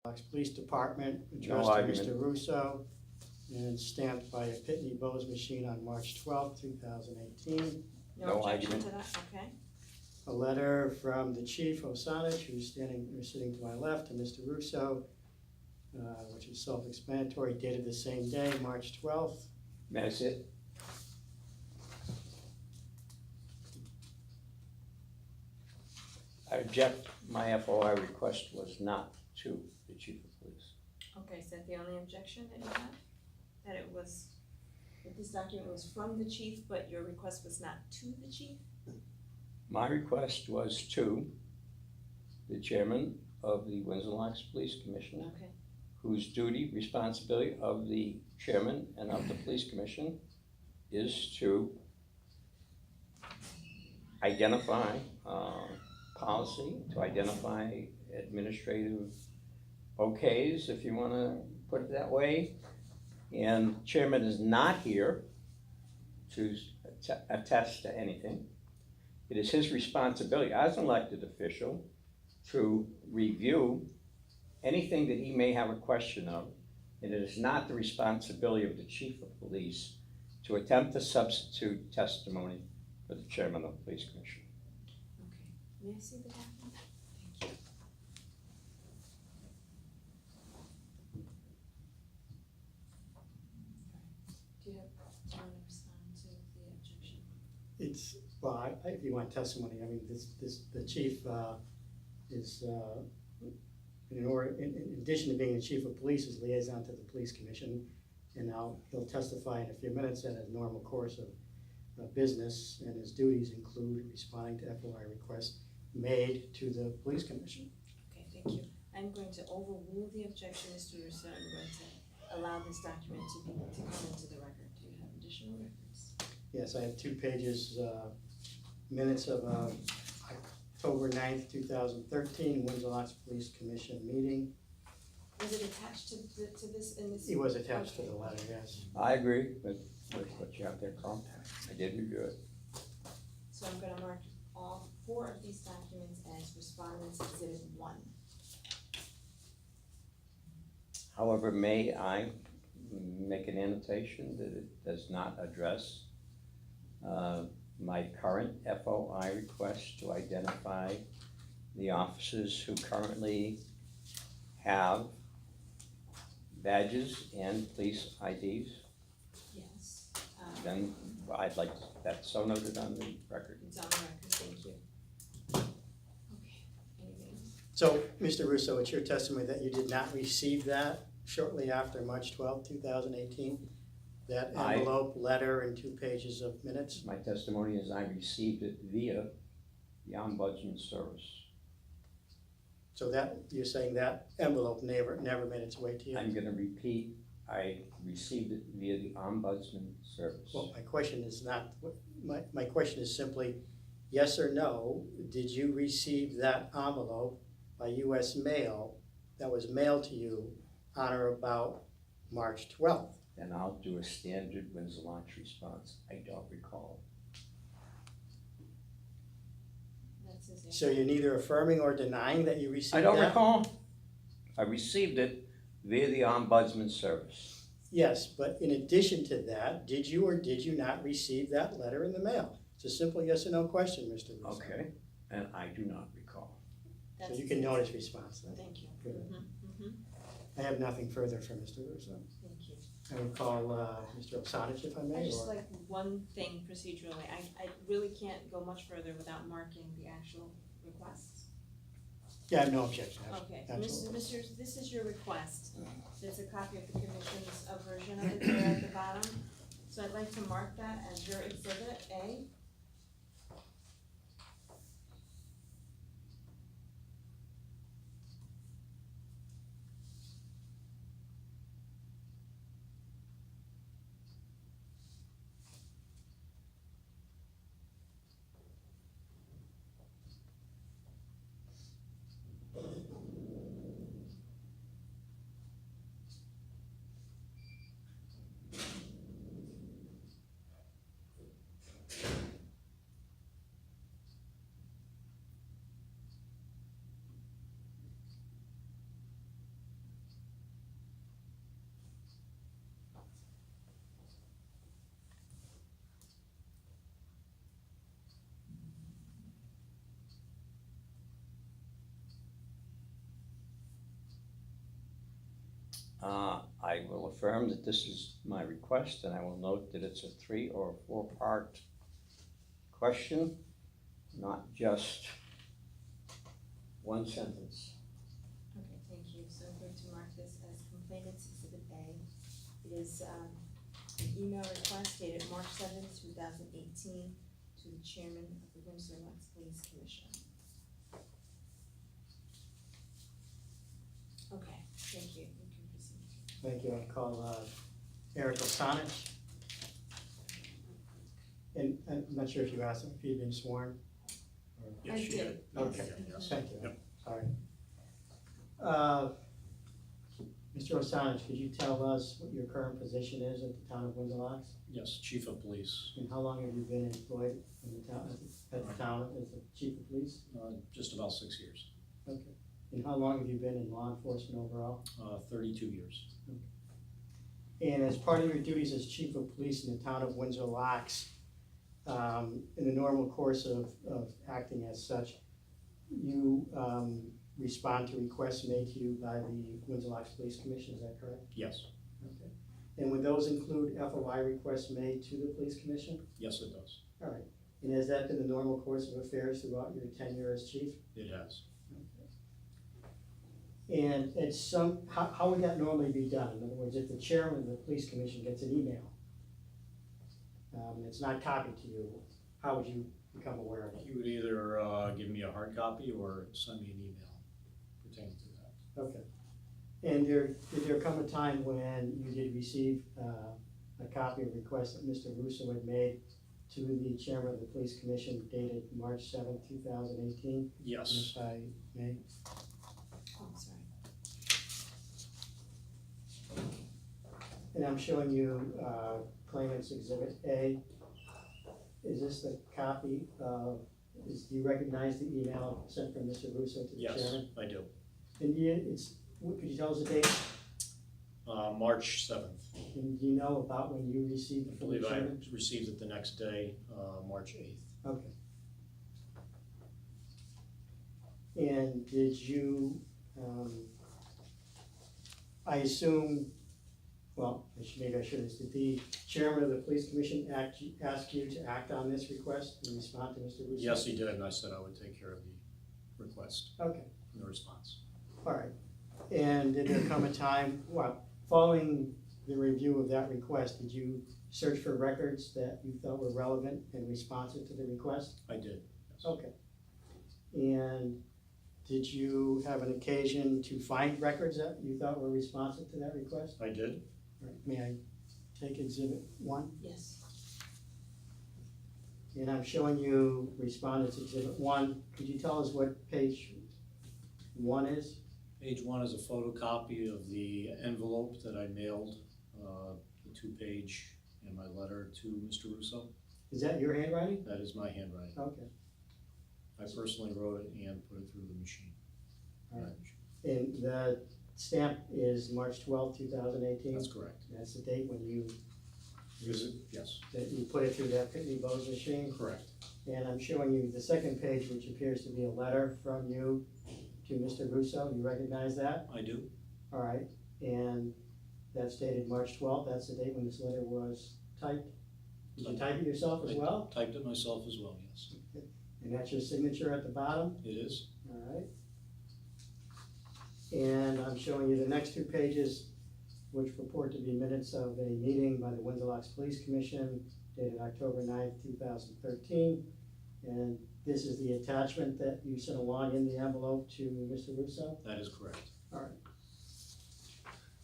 Fox Police Department, No addressed to argument. Mr. Russo, and stamped by a Pitney Bowes machine on March 12, 2018. No objection argument. to that, okay. A letter from the chief, Osanich, who's sitting to my left, to Mr. Russo, which is self-explanatory, dated the same day, March 12th. May I see it? I object, my FOI request was not to the chief of police. Okay, is that the only objection that you have? That it was, that this document was from the chief, but your request was not to the chief? My request was to the chairman of the Windsor Locks Police Commission, Okay, whose duty, responsibility of the chairman and of the police commission is to identify policy, to identify administrative okays, if you wanna put it that way. And chairman is not here to attest to anything. It is his responsibility as an elected official to review anything that he may have a question of. And it is not the responsibility of the chief of police to attempt to substitute testimony for the chairman of the police commission. okay. May I see the document? Thank you. Do you want to respond to the objection? It's, well, if you want testimony, I mean, the chief is, in addition to being the chief of police, is liaison to the police commission. And now he'll testify in a few minutes in a normal course of business, and his duties include responding to FOI requests made to the police commission. Okay, thank you. I'm going to overrule the objection, Mr. Russo. I'm going to allow this document to come into the record. Do you have additional records? Yes, I have 2 pages, minutes of October 9th, 2013, Windsor Locks Police Commission meeting. Was it attached to this in this? He was attached to Okay. the letter, yes. I agree with what you have there, Carl. I did review it. So I'm gonna mark all 4 of these documents as respondents exhibit 1. However, may I make an annotation that it does not address my current FOI request to identify the officers who currently have badges and police IDs? Yes. Then I'd like that so noted on the record. It's on the record, thank you. Okay, anything else? So, Mr. Russo, it's your testimony that you did not receive that shortly after March 12th, 2018? That envelope, letter, and 2 pages of minutes? My testimony is I received it via the Ombudsman Service. So that, you're saying that envelope never made its way to you? I'm gonna repeat, I received it via the Ombudsman Service. Well, my question is not, my question is simply, yes or no, did you receive that envelope by US mail that was mailed to you on or about March 12th? Then I'll do a standard Windsor Locks response. I don't recall. That's his answer. So you're neither affirming or denying that you received that? I don't recall. I received it via the Ombudsman Service. Yes, but in addition to that, did you or did you not receive that letter in the mail? It's a simple yes or no question, Mr. Russo. Okay, and I do not recall. That's So you his can note answer. his response then. Thank you. Good. Mhm. I have nothing further for Mr. Russo. Thank you. I would call Mr. Osanich if I I may, just or, like one thing procedurally. I really can't go much further without marking the actual requests. yeah, I have no objection. Okay, Absolutely. Mr. This is your request. There's a copy of the commission's version of it there at the bottom. So I'd like to mark that as your exhibit A. I will affirm that this is my request, and I will note that it's a 3 or 4-part question, not just one sentence. Okay, thank you. So I'm going to mark this as complainant's exhibit A. It is an email request dated March 7th, 2018 to the chairman of the Windsor Locks Police Commission. Okay, thank you. You can proceed. Thank you. I'll call Eric Osanich. And I'm not sure if you asked him if he'd been sworn. I did. Okay, Yes. thank you. Yep. Sorry. Mr. Osanich, could you tell us what your current position is at the town of Windsor Locks? Yes, Chief of Police, And how long have you been employed in the town, at the town as the chief of police? just about 6 years, Okay. And how long have you been in law enforcement overall? 32 years. And as part of your duties as chief of police in the town of Windsor Locks, in the normal course of acting as such, you respond to requests made to you by the Windsor Locks Police Commission, is that correct? Yes, Okay. And would those include FOI requests made to the police commission? yes it does. All right. And has that been the normal course of affairs throughout your tenure as chief? It has. And it's how would that normally be done? In other words, if the chairman of the police commission gets an email, it's not copied to you, how would you become aware of it? He would either give me a hard copy or send me an email pertaining to that. Okay. And did there come a time when you did receive a copy of a request that Mr. Russo had made to the chairman of the police commission dated March 7th, 2018? Yes, If I may. Oh, sorry. And I'm showing you claimant's exhibit A. Is this the copy of, do you recognize the email sent from Mr. Russo to the yes, chairman? I do. And could you tell us the date? March 7th. And do you know about when you received I it from the believe I chairman? received it the next day, March 8th. Okay. And did you, I assume, well, maybe I should, did the chairman of the police commission ask you to act on this request and respond to Mr. Russo? Yes, he did, and I said I would take care of the request Okay, and the response. all right. And did there come a time, following the review of that request, did you search for records that you felt were relevant and responsive to the request? I did, yes. Okay. And did you have an occasion to find records that you thought were responsive to that request? I did. All right, may I take exhibit 1? Yes. And I'm showing you respondents exhibit 1. Could you tell us what page 1 is? Page 1 is a photocopy of the envelope that I mailed, the 2-page and my letter to Mr. Russo. Is that your handwriting? That is my handwriting. Okay. I personally wrote it and put it through the machine. All right. And the stamp is March 12th, 2018? That's correct. That's the date when you Yes, that you put it through that Pitney Bowes machine? correct. And I'm showing you the second page, which appears to be a letter from you to Mr. Russo. You recognize that? I do. All right. And that's dated March 12th. That's the date when this letter was typed. Did you type it yourself as well? I typed it myself as well, yes. And that's your signature at the bottom? It is. All right. And I'm showing you the next 2 pages, which purport to be minutes of a meeting by the Windsor Locks Police Commission dated October 9th, 2013. And this is the attachment that you sent along in the envelope to Mr. Russo? That is correct. All right.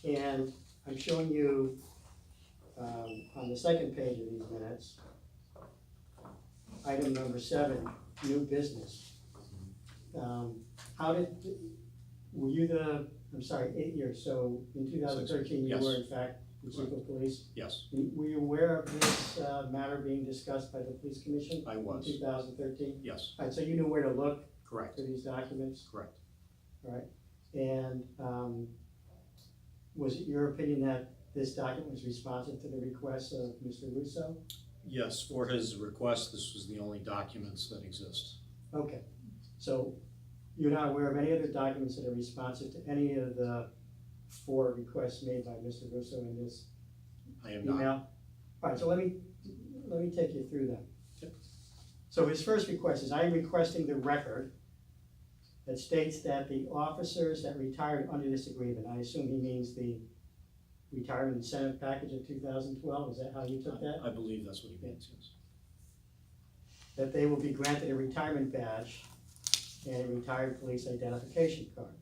And I'm showing you on the second page of these minutes, item number 7, new business. Were you I'm sorry, 8 years, so in 2013, you Yes. were in fact the chief of police? Yes, Were you aware of this matter being discussed by the police commission I in was. 2013? Yes, All right, so you knew where to look correct, for these documents? correct. All right, and was it your opinion that this document was responsive to the request of Mr. Russo? Yes, for his request, this was the only documents that exist. Okay, so you're not aware of any other documents that are responsive to any of the 4 requests made by Mr. Russo in this I am not. email? All right, so let me take you through them. Yep. So his first request is, I am requesting the record that states that the officers that retired under this agreement, I assume he means the retirement incentive package of 2012, is that how you took that? I believe that's what he means, yes. That they will be granted a retirement badge and a retired police identification card.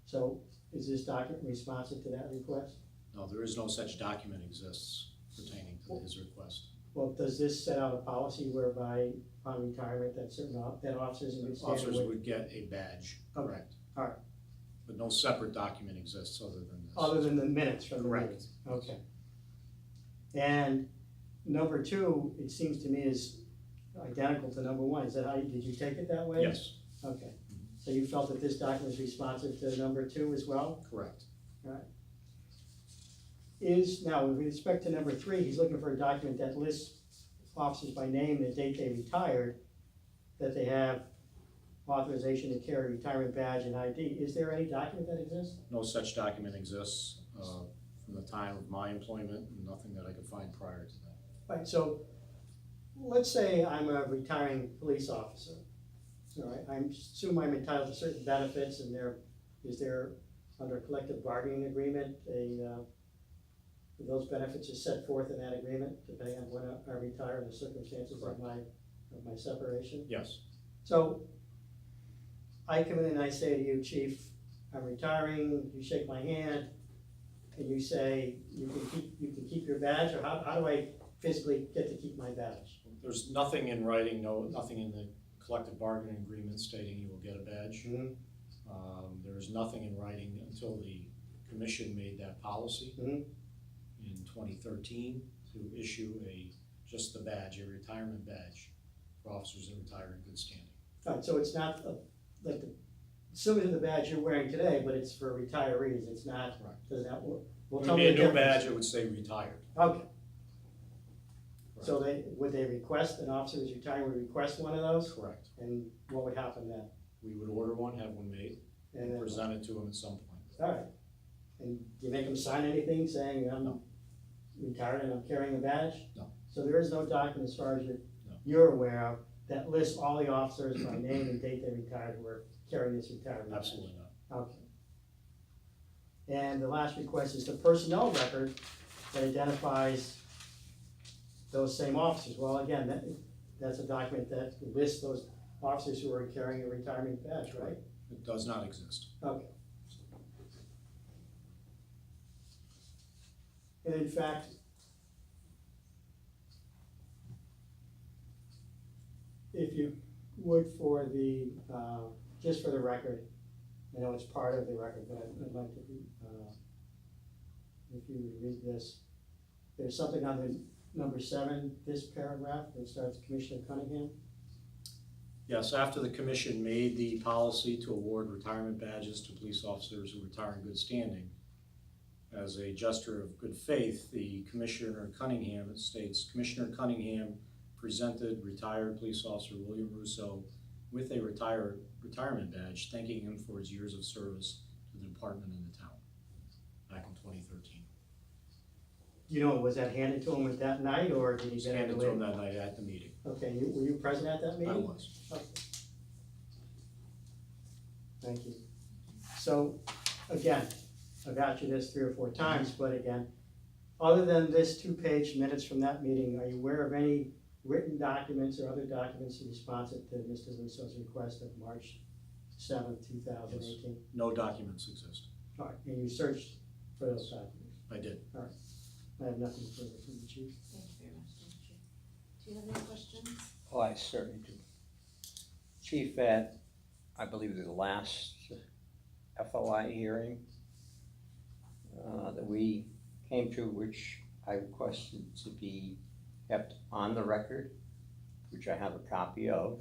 So is this document responsive to that request? No, there is no such document exists pertaining to his request. Well, does this set out a policy whereby upon retirement that that officers in good standing Officers would, would get a badge, Okay. correct? All right. But no separate document exists other than this. other than the minutes from the Correct. meeting? Okay. And number 2, it seems to me is identical to number 1, is that how, did you take it that way? Yes, Okay, so you felt that this document is responsive to number 2 as well? correct. Now, with respect to number 3, he's looking for a document that lists officers by name, the date they retired, that they have authorization to carry a retirement badge and ID. Is there any document that exists? No such document exists from the time of my employment, and nothing that I could find prior to that. Right, so let's say I'm a retiring police officer. All right, I assume I'm entitled to certain benefits, and is there, under a collective bargaining agreement, those benefits are set forth in that agreement, depending on when I retire and the circumstances of my separation? Yes, So I come in and I say to you, Chief, I'm retiring, you shake my hand, and you say, you can keep your badge, or how do I physically get to keep my badge? there's nothing in writing, nothing in the collective bargaining agreement stating you will get a badge. Mhm. There is nothing in writing until the commission made that policy Mhm. in 2013 to issue just the badge, a retirement badge for officers that retire in good standing. All right, so it's not like similar to the badge you're wearing today, but it's for retirees, it's not, Correct. does that work? Well, It tell would me be a the new difference. badge, it would say retired. Okay. So would they request, an officer who's retiring would request one of those? Correct. And what would happen then? We would order one, have one made, And and then, present it to them at some point. all right. And do you make them sign anything saying, I'm No. retired and I'm carrying a badge? No. So there is no document, as far as No. you're aware of, that lists all the officers by name and date they retired who were carrying this retirement badge? Absolutely not. Okay. And the last request is the personnel record that identifies those same officers. Well, again, that's a document that lists those officers who are carrying a retirement badge, right? It does not exist. Okay. And in fact, if you would for the, just for the record, I know it's part of the record, but I'd like to, if you would read this. There's something on the number 7, this paragraph, that starts Commissioner Cunningham. Yes, after the commission made the policy to award retirement badges to police officers who retire in good standing, as a gesture of good faith, the Commissioner Cunningham, it states, Commissioner Cunningham presented retired police officer William Russo with a retirement badge, thanking him for his years of service to the department and the town, back in 2013. You know, was that handed to him at that night, or did It he was get it handed to him later? that night at the meeting. Okay, were you present at that meeting? I was. Okay. Thank you. So, again, I've asked you this 3 or 4 times, but again, other than this 2-page minutes from that meeting, are you aware of any written documents or other documents responsive to Mr. Russo's request of March 7th, 2018? No documents exist. All right, and you searched for those documents? I did. I have nothing further from the chief. Thank you very much, Mr. Chief. Do you have any questions? Oh, I certainly do. Chief, at, I believe the last FOI hearing that we came to, which I requested to be kept on the record, which I have a copy of,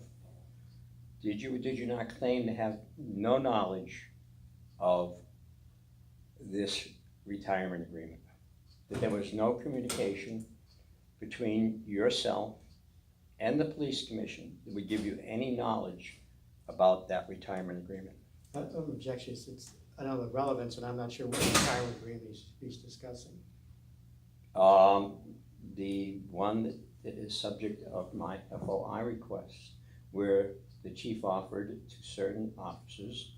did you or did you not claim to have no knowledge of this retirement agreement? That there was no communication between yourself and the police commission that would give you any knowledge about that retirement agreement? No objection, I know the relevance, and I'm not sure what retirement agreement he's discussing. The one that is subject of my FOI request, where the chief offered to certain officers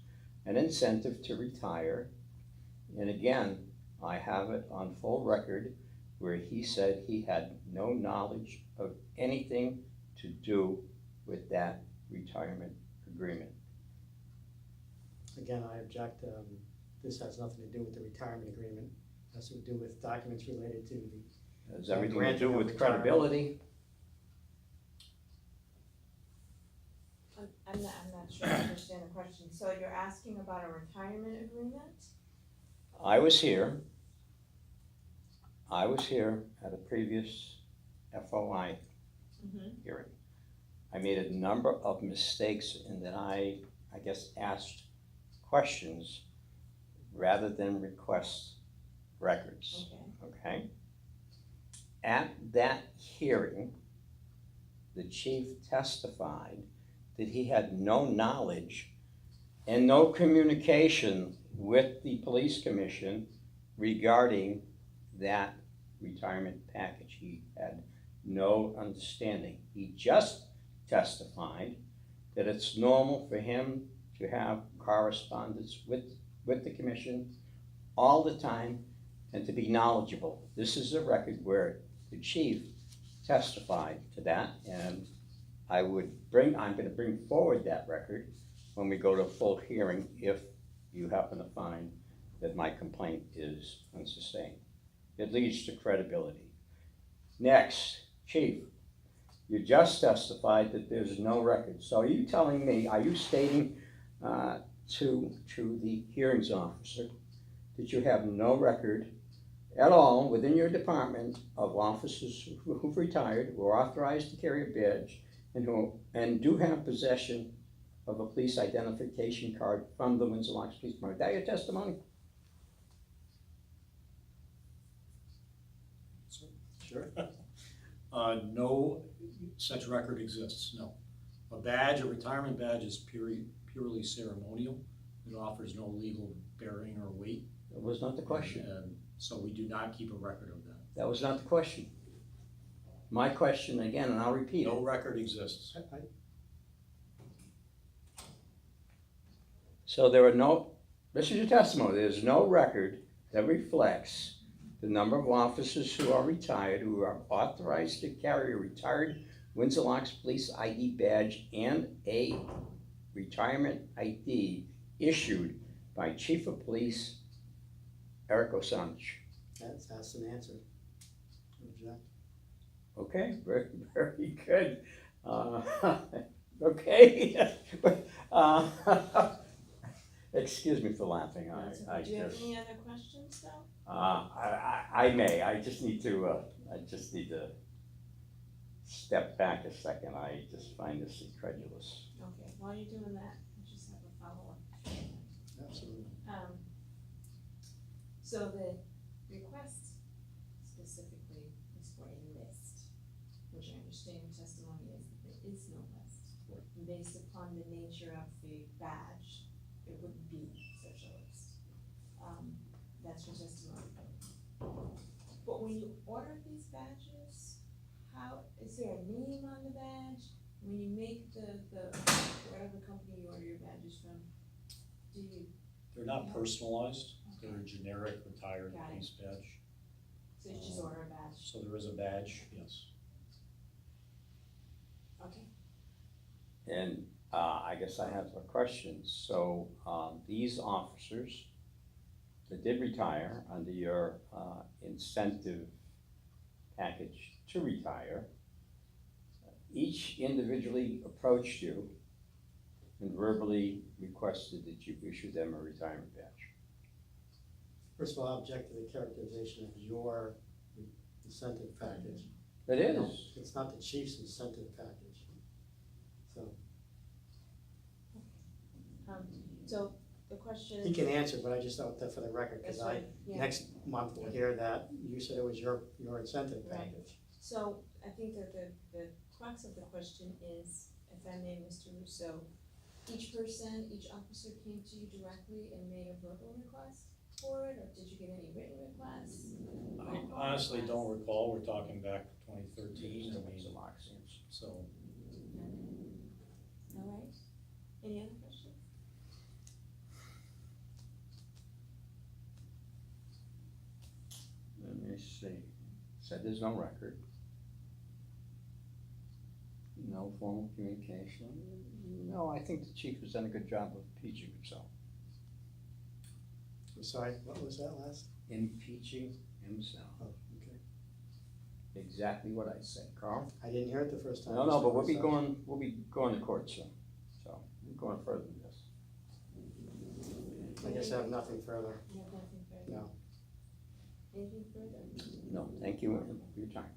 an incentive to retire. And again, I have it on full record where he said he had no knowledge of anything to do with that retirement agreement. Again, I object, this has nothing to do with the retirement agreement, it has to do with documents related to the, Has everything to Granting do of with retirement. credibility. I'm not sure I understand the question. So you're asking about a retirement agreement? I was here at a previous FOI Mm-hmm. hearing. I made a number of mistakes in that I guess, asked questions rather than request records, Okay. okay? At that hearing, the chief testified that he had no knowledge and no communication with the police commission regarding that retirement package. He had no understanding. He just testified that it's normal for him to have correspondence with the commission all the time and to be knowledgeable. This is a record where the chief testified to that, and I'm gonna bring forward that record when we go to full hearing if you happen to find that my complaint is unsustained. It leads to credibility. Next, chief, you just testified that there's no record. So are you telling me, are you stating to the hearings officer that you have no record at all within your department of officers who've retired, who are authorized to carry a badge, and do have possession of a police identification card from the Windsor Locks Police Department? Is that your testimony? sure, No such record exists, no. A badge, a retirement badge is purely ceremonial. It offers no legal bearing or weight. That was not the question. And so we do not keep a record of that. That was not the question. My question again, and I'll repeat No it. record exists. So this is your testimony, there's no record that reflects the number of officers who are retired, who are authorized to carry a retired Windsor Locks Police ID badge and a retirement ID issued by Chief of Police Eric Osanich. that's an answer. Object. Okay, very, very good. Okay. Excuse me for laughing, I Do you have just, any other questions though? I may, I just need to step back a second, I just find this incredulous. Okay, while you're doing that, I just have a follow-up. Absolutely. So the request specifically is for a list, which I understand your testimony is that there is no list. And based upon the nature of the badge, it wouldn't be such a list. That's your testimony. But when you order these badges, is there a name on the badge? When you make the whatever company you order your badges from, do you, They're not personalized. They're a generic retired Got it. police badge. so you just order a badge? So there is a badge, yes. Okay. And I guess I have a question. So these officers that did retire under your incentive package to retire, each individually approached you and verbally requested that you issue them a retirement badge. First of all, I object to the characterization of your incentive package. It is. It's not the chief's incentive package. So, So the question. he can answer, but I just thought that for the record, That's because right, yeah. next month we'll hear that you said it was your incentive Right. package. So I think that the crux of the question is, if I may, Mr. Russo, each person, each officer came to you directly and made a verbal request for it, or did you get any written requests? I honestly don't recall, we're talking back to 2013, I It's a mean, lot since. so. All right, any other questions? Let me see. Said there's no record. No formal communication. No, I think the chief has done a good job of impeaching himself. I'm sorry, what was that last? Impeaching himself. Oh, okay. Exactly what I said, Carl. I didn't hear it the first time. No, you no, said but we'll be so. going to court soon. So, we're going further than this. I guess I have nothing further. You have nothing further? No. Anything further? No, thank you for your time.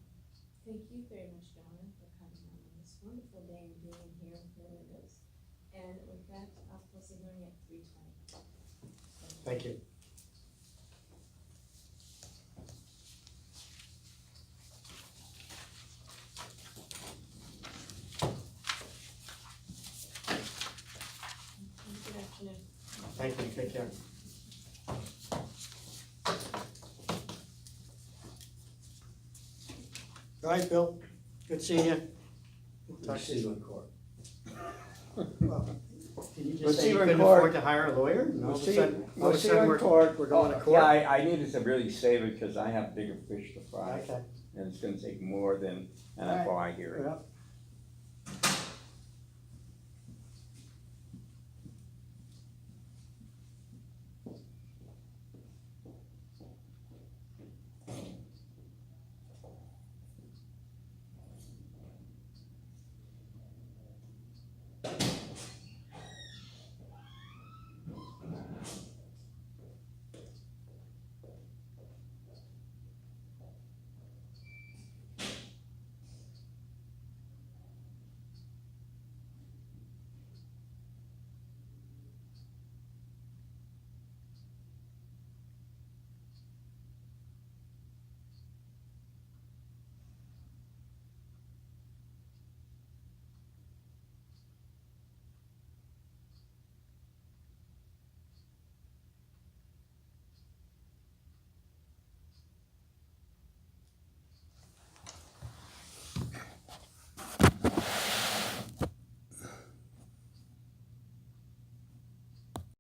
Thank you very much, gentlemen, for coming on this wonderful day and being here with no windows. And with that, I'll close the hearing at 3:20. Thank you. Good afternoon. Thank you, take care. All right, Bill, good seeing you. Talk to you. in court. Well, Did you We'll just say see you you in couldn't court. afford to hire a lawyer? And all of a sudden, all of a sudden we're going to court? Yeah, I needed to really save it because I have bigger fish to fry. Okay, And it's gonna take more than an All right. FOI hearing. well,